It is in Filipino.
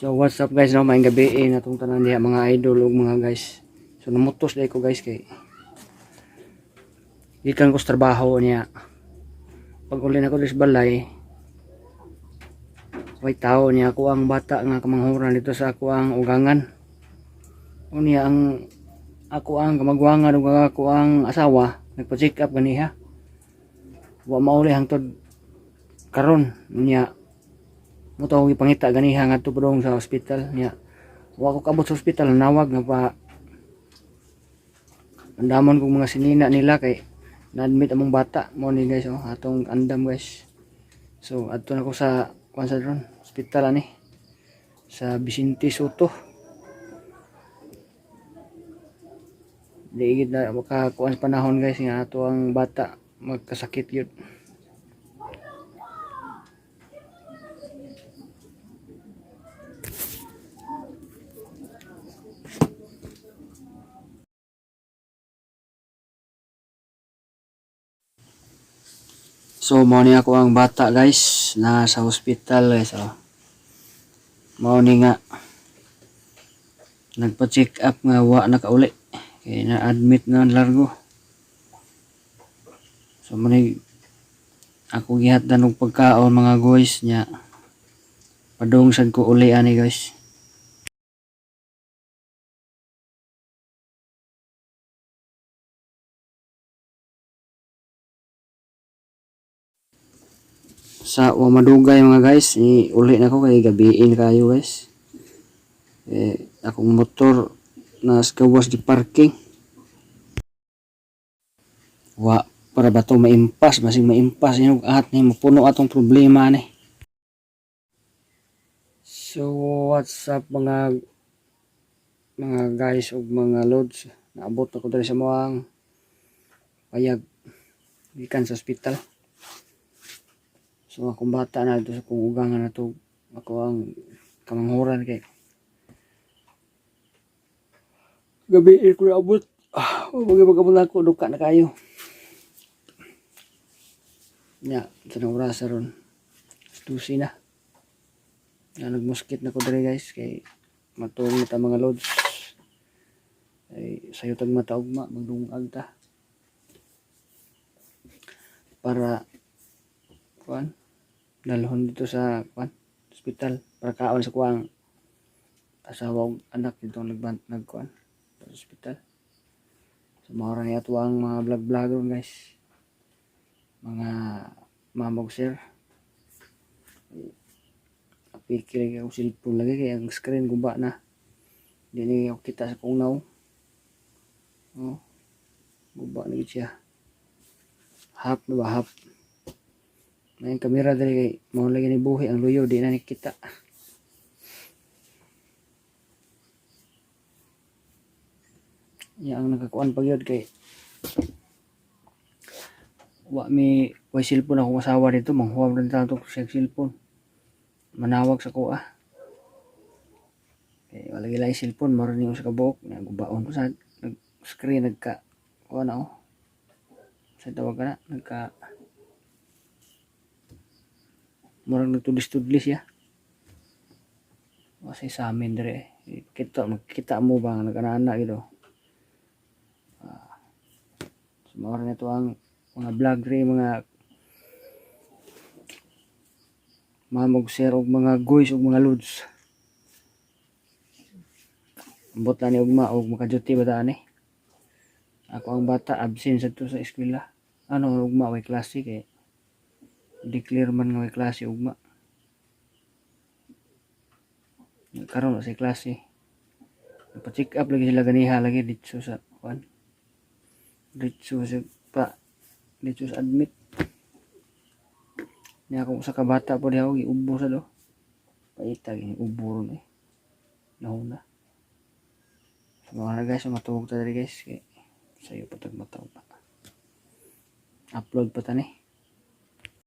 So what's up guys, no, maayong gabi natong tanan diha mga idol ug mga guys. So namutos dai ko guys kay gikan ko sa trabaho niya. Pag uli na ko sa balay, may tao niya ako ang bata nga kamanghuran dito sa ako ang ugangan. Unya ang ako ang kamagwangan ug ako ang asawa nagpa-check up ganiha. Wa mauli hangtod karon niya mo to ipangita ganiha ngadto padong sa ospital niya. Wa ko kabot sa ospital, nawag nga pa andamon kong mga sinina nila kay na-admit among bata mo ni guys, oh atong andam guys. So adto na ko sa kansa ron ospital ani sa Vicente Soto. Diigid na makakuan sa panahon guys nga ato ang bata magkasakit yun. So mao ni ako ang bata guys na sa hospital guys, oh. Mao ni nga nagpa-check up nga wa nakauli kay na-admit na largo. So mani ako gihatdan og pagkaon mga guys nya padung sad ko uli ani guys. Sa wa madugay mga guys, uli na ko kay gabiin kayo guys. Akong motor na gawas di parking. Wa para ba to maimpas, basig maimpas yung ahat ni mapuno atong problema ni. So what's up mga guys ug mga lods, naabot na ko diri sa moang payag gikan sa ospital. So akong bata na dito sa kong ugangan na to, ako ang kamanghuran kay gabi ko abot. Magabot na ako, duka na kayo. Nya, sa nang oras ron. Tusi na. Nagmuskit na ko diri guys kay matuong na ta mga lods. Ay sayo tag mata ugma magdungag ta. Para kuan dalhon dito sa kuan hospital para kaon sa kuang asawa ug anak dito nagkuan sa hospital. So mao ni ato ang mga vlog ron guys, mga mamog sir. Apikir ang cellphone lagi kay ang screen guba na di ni ako kita sa kong naw. Oh, guba na gid siya, hap na ba hap. May kamera dali kay mao lagi ni buhi ang luyo di na nakita. Ya ang nakakuan pag yun kay way cellphone akong asawa dito, manghuwam rin tato sa cellphone, manawag sa kuha kay wala gilay cellphone maro niyo sa kabuok nagubaon ko sa screen nagka kuha na, oh sa tawag ka na nagka murag nagtudlis-tudlis ya. Kasi sa amin dire magkita mo ba nga nag-ana ito. Mao na ito ang mga vlog rin, mga mamog sir og mga guys og mga lods. Ambot na ni ugma og maka-duty ba ta ani. Ako ang bata absent sa to sa eskwela. Ano ugma way klase kay declare man nga way klase ugma. Karon sa klase. Pa-check up lagi sila ganiha lagi dito sa kuan. Dito sa admit niya ako sa kabata po diha giubo sa do paita gini ubo ron nahuna. So mga guys matugog ta diri guys kay sayo patag mataw pa upload pa ta ni.